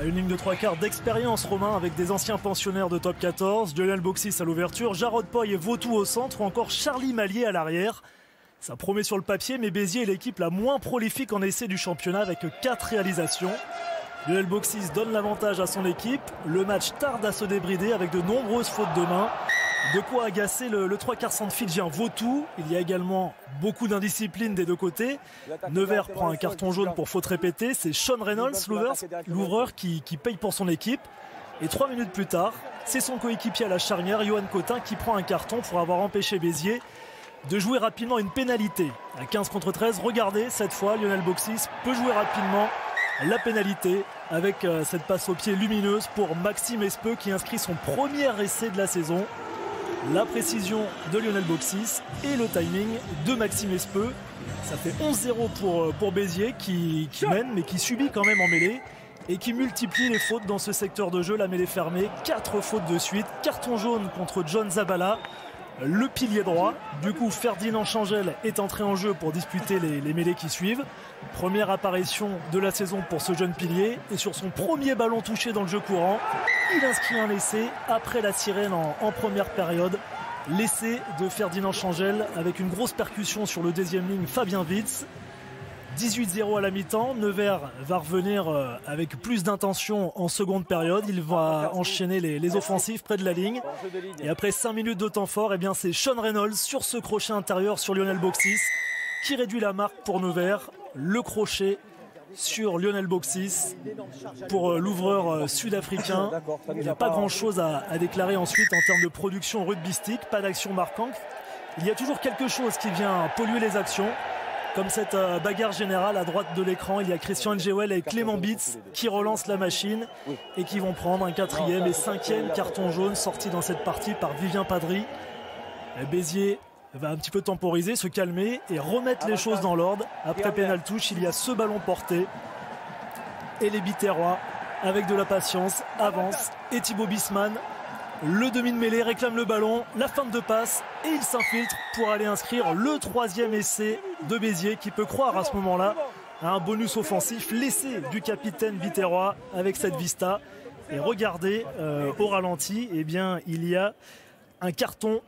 À une ligne de 3/4 d'expérience, Romain, avec des anciens pensionnaires de top 14, Lionel Boxis à l'ouverture, Jarrod Poy et Vautou au centre ou encore Charlie Mallier à l'arrière. Ça promet sur le papier, mais Béziers est l'équipe la moins prolifique en essai du championnat avec 4 réalisations. Lionel Boxis donne l'avantage à son équipe. Le match tarde à se débrider avec de nombreuses fautes de main. De quoi agacer le 3/4 centre fidjien Vautou. Il y a également beaucoup d'indiscipline des deux côtés. Nevers prend un carton jaune pour faute répétée. C'est Sean Reynolds, l'ouvreur, qui paye pour son équipe. Et 3 minutes plus tard, c'est son coéquipier à la charnière, Johan Cotin, qui prend un carton pour avoir empêché Béziers de jouer rapidement une pénalité. À 15 contre 13, regardez, cette fois, Lionel Boxis peut jouer rapidement la pénalité avec cette passe au pied lumineuse pour Maxime Espeux qui inscrit son premier essai de la saison. La précision de Lionel Boxis et le timing de Maxime Espeux. Ça fait 11-0 pour Béziers qui mène mais qui subit quand même en mêlée et qui multiplie les fautes dans ce secteur de jeu. La mêlée fermée, 4 fautes de suite. Carton jaune contre John Zabala, le pilier droit. Du coup, Ferdinand Changel est entré en jeu pour disputer les mêlées qui suivent. Première apparition de la saison pour ce jeune pilier. Et sur son premier ballon touché dans le jeu courant, il inscrit un essai après la sirène en première période. L'essai de Ferdinand Changel avec une grosse percussion sur le deuxième ligne, Fabien Witz. 18-0 à la mi-temps. Nevers va revenir avec plus d'intention en seconde période. Il va enchaîner les offensives près de la ligne. Et après 5 minutes de temps fort, eh bien c'est Sean Reynolds sur ce crochet intérieur sur Lionel Boxis qui réduit la marque pour Nevers. Le crochet sur Lionel Boxis pour l'ouvreur sud-africain. Il n'y a pas grand-chose à déclarer ensuite en termes de production rugbystique. Pas d'action marquante. Il y a toujours quelque chose qui vient polluer les actions. Comme cette bagarre générale à droite de l'écran, il y a Christian Njewel et Clément Bitz qui relancent la machine et qui vont prendre un 4e et 5e carton jaune sorti dans cette partie par Vivien Padry. Béziers va un petit peu temporiser, se calmer et remettre les choses dans l'ordre. Après pénal touche, il y a ce ballon porté et les Biterrois, avec de la patience, avancent. Et Thibaut Bisman, le demi de mêlée, réclame le ballon, la feinte de passe et il s'infiltre pour aller inscrire le 3e essai de Béziers qui peut croire à ce moment-là à un bonus offensif. L'essai du capitaine Biterrois avec cette vista. Et regardez au ralenti, eh bien, il y a un carton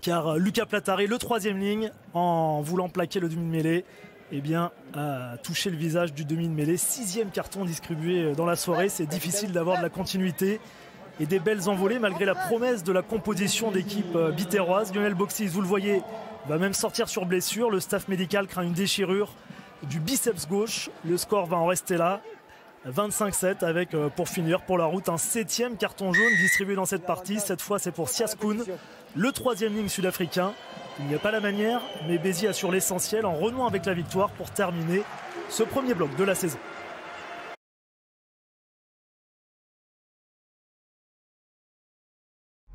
car Lucas Platari, le 3e ligne, en voulant plaquer le demi de mêlée, eh bien, a touché le visage du demi de mêlée. 6e carton distribué dans la soirée. C'est difficile d'avoir de la continuité et des belles envolées malgré la promesse de la composition d'équipe biterroise. Lionel Boxis, vous le voyez, va même sortir sur blessure. Le staff médical craint une déchirure du biceps gauche. Le score va en rester là. 25-7 avec, pour finir, pour la route, un 7e carton jaune distribué dans cette partie. Cette fois, c'est pour Siaskoun, le 3e ligne sud-africain. Il n'y a pas la manière, mais Béziers assure l'essentiel en renouant avec la victoire pour terminer ce premier bloc de la saison.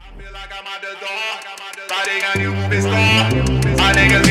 I feel like I'm at the door. Body got you moving slow. My niggas